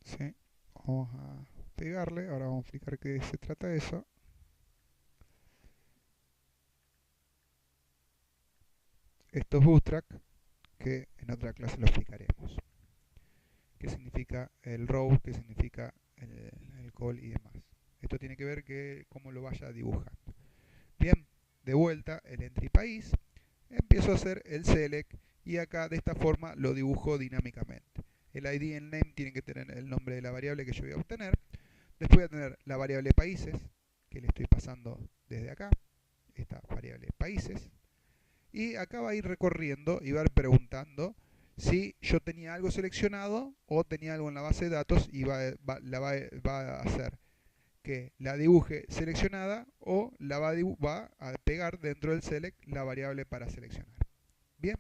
¿Sí? Vamos a pegarle. Ahora vamos a explicar qué se trata de eso. Esto es Bootstrap, que en otra clase lo explicaremos. Qué significa el row, qué significa el call y demás. Esto tiene que ver que cómo lo vaya dibujando. Bien, de vuelta el entry país, empiezo a hacer el select y acá de esta forma lo dibujo dinámicamente. El ID y el name tienen que tener el nombre de la variable que yo voy a obtener. Después voy a tener la variable países, que le estoy pasando desde acá, esta variable países. Y acá va a ir recorriendo y va a ir preguntando si yo tenía algo seleccionado o tenía algo en la base de datos y va a hacer que la dibuje seleccionada o la va a pegar dentro del select la variable para seleccionar. Bien.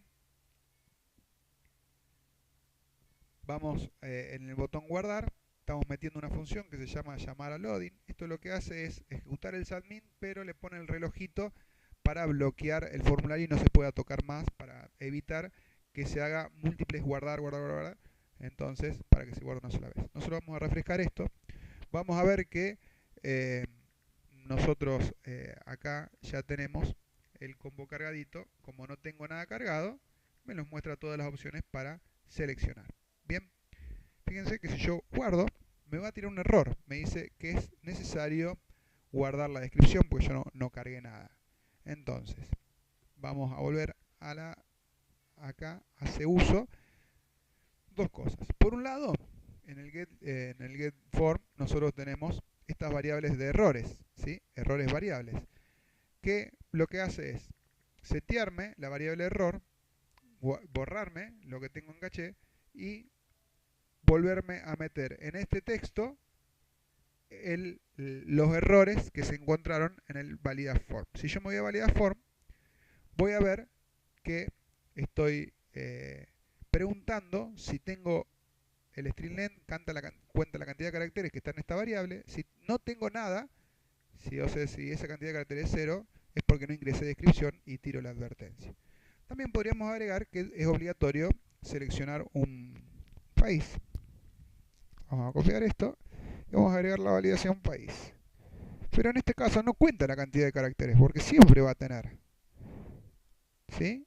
Vamos en el botón guardar, estamos metiendo una función que se llama llamar a loading. Esto lo que hace es ejecutar el submit, pero le pone el relojito para bloquear el formulario y no se pueda tocar más, para evitar que se haga múltiples guardar. Entonces, para que se guarde una sola vez. Nosotros vamos a refrescar esto. Vamos a ver que nosotros acá ya tenemos el combo cargadito. Como no tengo nada cargado, me nos muestra todas las opciones para seleccionar. Bien, fíjense que si yo guardo, me va a tirar un error. Me dice que es necesario guardar la descripción porque yo no cargué nada. Entonces, vamos a volver a acá, hace uso, dos cosas. Por un lado, en el get form nosotros tenemos estas variables de errores, ¿sí? Errores variables, que lo que hace es setearme la variable error, borrarme lo que tengo en caché y volverme a meter en este texto los errores que se encontraron en el validate form. Si yo me voy a validate form, voy a ver que estoy preguntando si tengo el string length, cuenta la cantidad de caracteres que está en esta variable. Si no tengo nada, si esa cantidad de caracteres es 0, es porque no ingresé descripción y tiro la advertencia. También podríamos agregar que es obligatorio seleccionar un país. Vamos a copiar esto y vamos a agregar la validación país. Pero en este caso no cuenta la cantidad de caracteres, porque siempre va a tener. ¿Sí?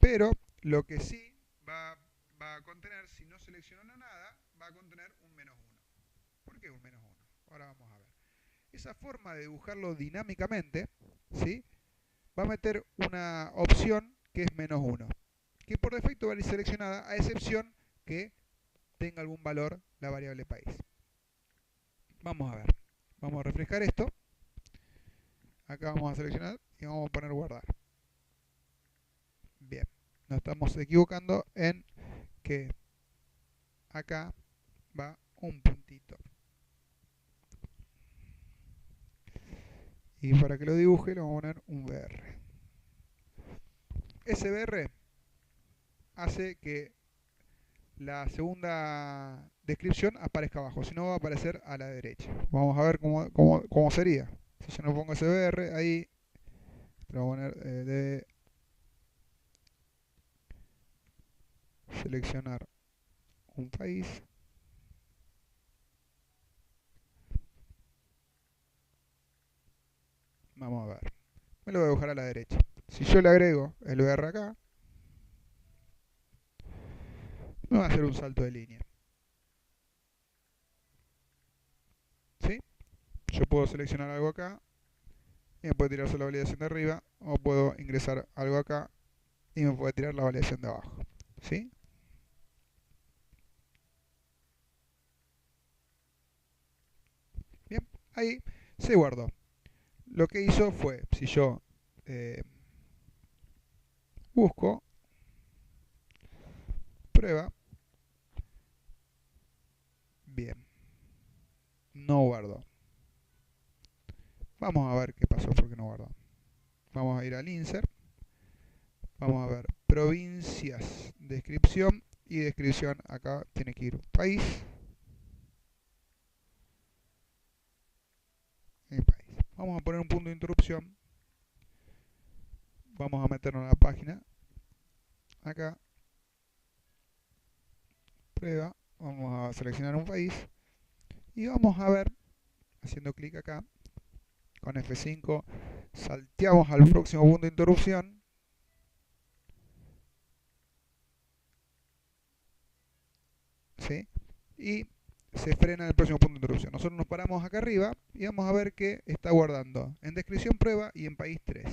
Pero lo que sí va a contener, si no selecciono nada, va a contener un -1. ¿Por qué un -1? Ahora vamos a ver. Esa forma de dibujarlo dinámicamente, ¿sí? Va a meter una opción que es -1, que por defecto va a ir seleccionada a excepción que tenga algún valor la variable país. Vamos a ver. Vamos a refrescar esto. Acá vamos a seleccionar y vamos a poner guardar. Bien. Nos estamos equivocando en que acá va un puntito. Y para que lo dibuje le vamos a poner un BR. Ese BR hace que la segunda descripción aparezca abajo, si no va a aparecer a la derecha. Vamos a ver cómo sería. Si yo no pongo ese BR ahí, le voy a poner de seleccionar un país. Vamos a ver. Me lo voy a dibujar a la derecha. Si yo le agrego el BR acá, me va a hacer un salto de línea. ¿Sí? Yo puedo seleccionar algo acá y me puede tirar solo la validación de arriba, o puedo ingresar algo acá y me puede tirar la validación de abajo. ¿Sí? Bien, ahí se guardó. Lo que hizo fue, si yo busco, prueba, bien, no guardó. Vamos a ver qué pasó porque no guardó. Vamos a ir al insert, vamos a ver provincias, descripción y descripción. Acá tiene que ir país y país. Vamos a poner un punto de interrupción. Vamos a meternos en la página. Acá, prueba, vamos a seleccionar un país y vamos a ver, haciendo clic acá, con F5, salteamos al próximo punto de interrupción. ¿Sí? Y se frena en el próximo punto de interrupción. Nosotros nos paramos acá arriba y vamos a ver que está guardando en descripción prueba y en país 3.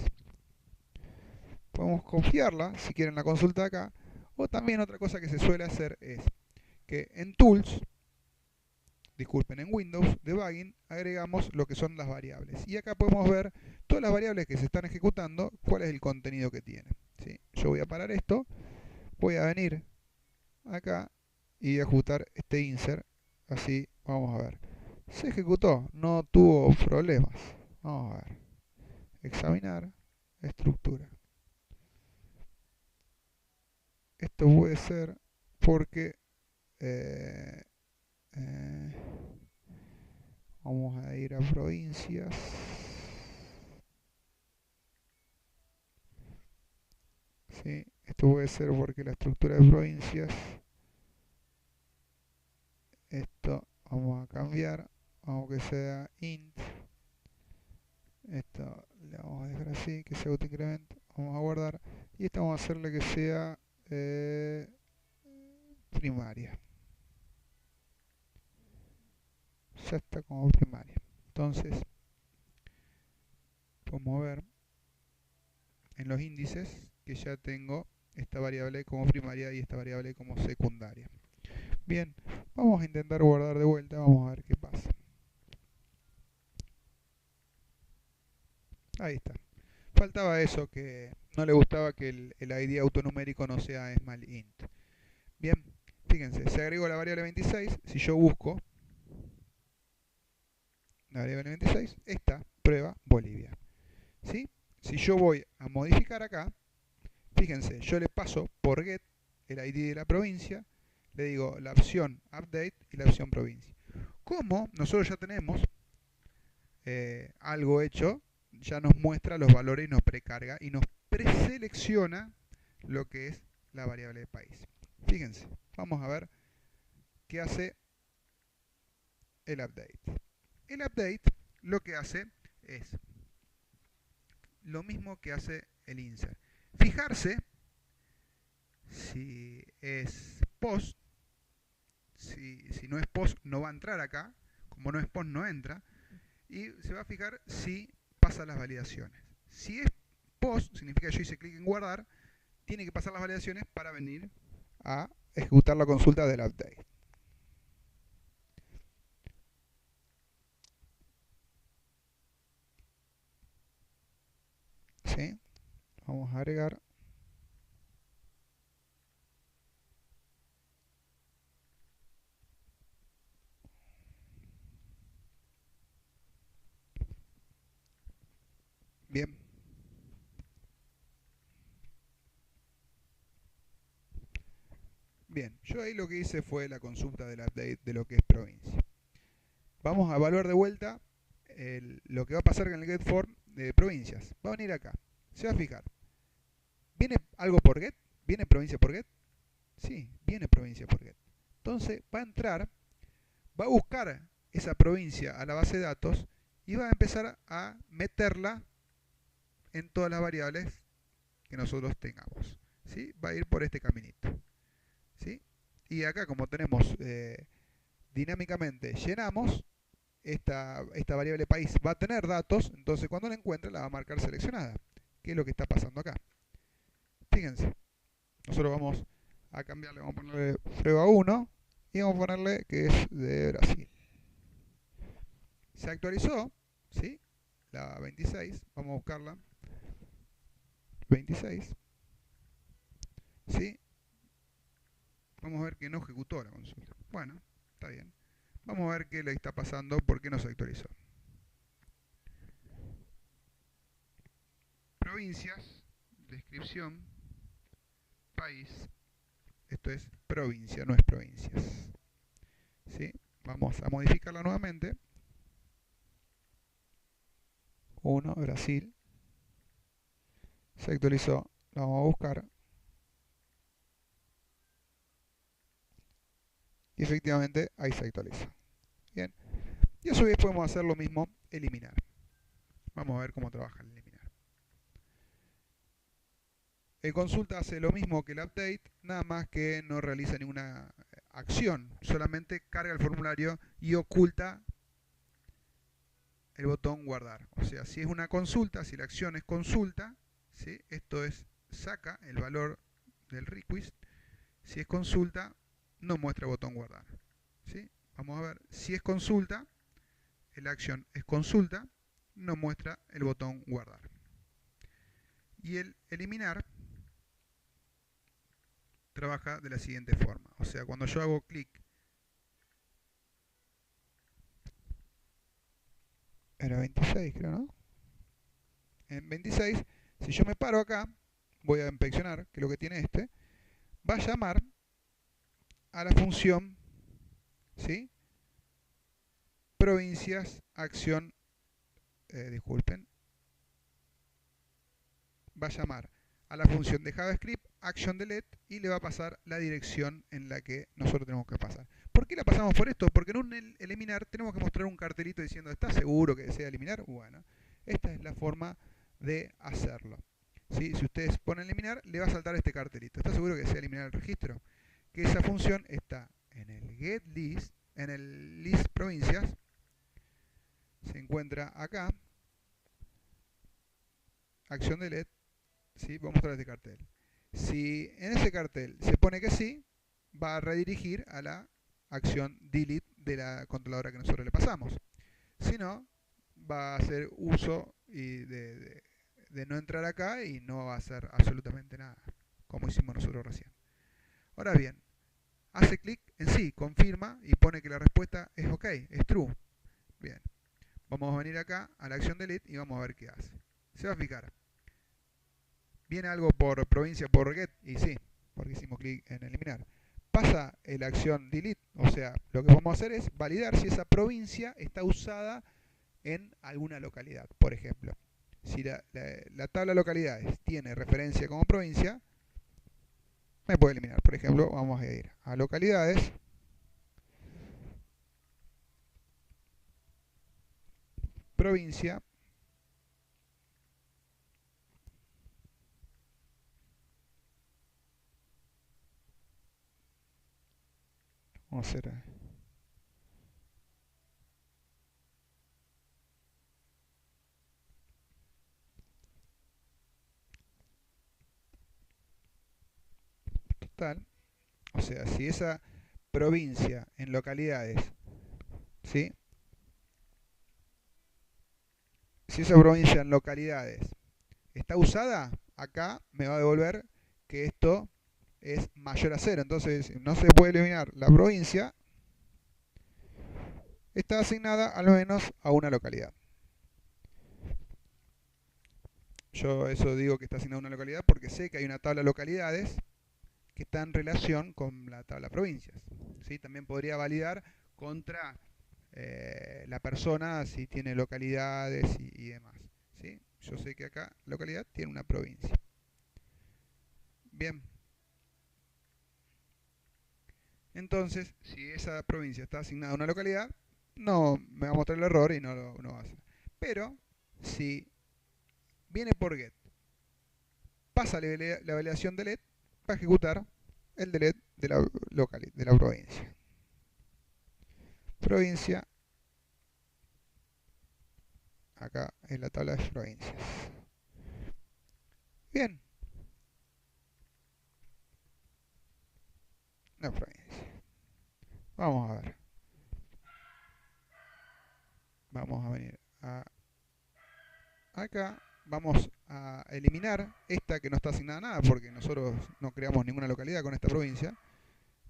Podemos confiarla, si quieren la consulta acá, o también otra cosa que se suele hacer es que en Tools, disculpen, en Windows, Debugging, agregamos lo que son las variables. Y acá podemos ver todas las variables que se están ejecutando, cuál es el contenido que tienen. ¿Sí? Yo voy a parar esto, voy a venir acá y ejecutar este insert. Así, vamos a ver. Se ejecutó, no tuvo problemas. Vamos a ver. Examinar, estructura. Esto puede ser porque eh, eh, vamos a ir a provincias. ¿Sí? Esto puede ser porque la estructura de provincias, esto vamos a cambiar, vamos que sea int. Esto le vamos a dejar así, que sea autoincremento. Vamos a guardar. Y esta vamos a hacerle que sea primaria. Ya está como primaria. Entonces, podemos ver en los índices que ya tengo esta variable como primaria y esta variable como secundaria. Bien, vamos a intentar guardar de vuelta, vamos a ver qué pasa. Ahí está. Faltaba eso, que no le gustaba que el ID autonumérico no sea small int. Bien, fíjense, se agregó la variable 26. Si yo busco la variable 26, esta prueba Bolivia. ¿Sí? Si yo voy a modificar acá, fíjense, yo le paso por get el ID de la provincia, le digo la opción update y la opción provincia. Como nosotros ya tenemos algo hecho, ya nos muestra los valores y nos precarga y nos preselecciona lo que es la variable de país. Fíjense, vamos a ver qué hace el update. El update lo que hace es lo mismo que hace el insert. Fijarse si es post. Si no es post no va a entrar acá. Como no es post no entra. Y se va a fijar si pasa las validaciones. Si es post, significa que yo hice clic en guardar, tiene que pasar las validaciones para venir a ejecutar la consulta del update. ¿Sí? Vamos a agregar. Bien. Bien, yo ahí lo que hice fue la consulta del update de lo que es provincia. Vamos a evaluar de vuelta lo que va a pasar con el getForm de provincias. Va a venir acá. Se va a fijar. ¿Viene algo por get? ¿Viene provincia por get? Sí, viene provincia por get. Entonces va a entrar, va a buscar esa provincia a la base de datos y va a empezar a meterla en todas las variables que nosotros tengamos. ¿Sí? Va a ir por este caminito. ¿Sí? Y acá como tenemos dinámicamente llenamos, esta variable país va a tener datos, entonces cuando la encuentre la va a marcar seleccionada, que es lo que está pasando acá. Fíjense, nosotros vamos a cambiarle, vamos a ponerle prueba 1 y vamos a ponerle que es de Brasil. Se actualizó, ¿sí? La 26, vamos a buscarla. 26, ¿sí? Vamos a ver que no ejecutó la consulta. Bueno, está bien. Vamos a ver qué le está pasando, por qué no se actualizó. Provincias, descripción, país. Esto es provincia, no es provincias. ¿Sí? Vamos a modificarla nuevamente. 1, Brasil. Se actualizó. La vamos a buscar. Y efectivamente ahí se actualiza. Bien. Y a su vez podemos hacer lo mismo, eliminar. Vamos a ver cómo trabaja el eliminar. El consulta hace lo mismo que el update, nada más que no realiza ninguna acción, solamente carga el formulario y oculta el botón guardar. O sea, si es una consulta, si la acción es consulta, ¿sí? Esto es saca el valor del request. Si es consulta, no muestra el botón guardar. ¿Sí? Vamos a ver, si es consulta, la acción es consulta, no muestra el botón guardar. Y el eliminar trabaja de la siguiente forma. O sea, cuando yo hago clic era 26, creo, ¿no? En 26, si yo me paro acá, voy a inspeccionar, que es lo que tiene este, va a llamar a la función, ¿sí? Provincias, acción, disculpen, va a llamar a la función de JavaScript, action delete, y le va a pasar la dirección en la que nosotros tenemos que pasar. ¿Por qué la pasamos por esto? Porque en un eliminar tenemos que mostrar un cartelito diciendo, ¿estás seguro que desea eliminar? Bueno, esta es la forma de hacerlo. ¿Sí? Si ustedes ponen eliminar, le va a saltar este cartelito. ¿Estás seguro que desea eliminar el registro? Que esa función está en el getList, en el list provincias, se encuentra acá, acción delete, ¿sí? Voy a mostrar este cartel. Si en ese cartel se pone que sí, va a redirigir a la acción delete de la controladora que nosotros le pasamos. Si no, va a hacer uso de no entrar acá y no va a hacer absolutamente nada, como hicimos nosotros recién. Ahora bien, hace clic en sí, confirma y pone que la respuesta es ok, es true. Bien, vamos a venir acá a la acción delete y vamos a ver qué hace. Se va a fijar. ¿Viene algo por provincia por get? Y sí, porque hicimos clic en eliminar. Pasa la acción delete, o sea, lo que vamos a hacer es validar si esa provincia está usada en alguna localidad. Por ejemplo, si la tabla de localidades tiene referencia como provincia, me puede eliminar. Por ejemplo, vamos a ir a localidades. provincia, vamos a hacer total, o sea, si esa provincia en localidades, ¿sí? Si esa provincia en localidades está usada, acá me va a devolver que esto es mayor a cero. Entonces no se puede eliminar la provincia, está asignada al menos a una localidad. Yo eso digo que está asignada a una localidad porque sé que hay una tabla de localidades que está en relación con la tabla provincias. ¿Sí? También podría validar contra la persona si tiene localidades y demás. ¿Sí? Yo sé que acá localidad tiene una provincia. Bien. Entonces, si esa provincia está asignada a una localidad, no me va a mostrar el error y no va a hacer. Pero, si viene por get, pasa la validación de let, va a ejecutar el delete de de la provincia. Provincia, acá en la tabla de provincias. Bien, la provincia. Vamos a ver. Vamos a venir acá. Vamos a eliminar esta que no está asignada a nada porque nosotros no creamos ninguna localidad con esta provincia.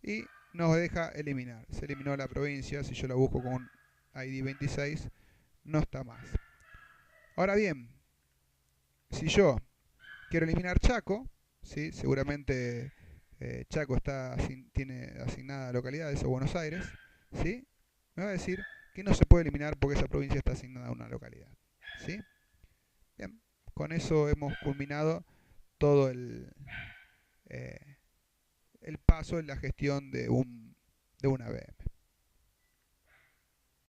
Y nos deja eliminar. Se eliminó la provincia. Si yo la busco con ID 26, no está más. Ahora bien, si yo quiero eliminar Chaco, ¿sí? Seguramente Chaco tiene asignada localidades o Buenos Aires, ¿sí? Me va a decir que no se puede eliminar porque esa provincia está asignada a una localidad. ¿Sí? Bien, con eso hemos culminado todo eh, el paso en la gestión de una VM.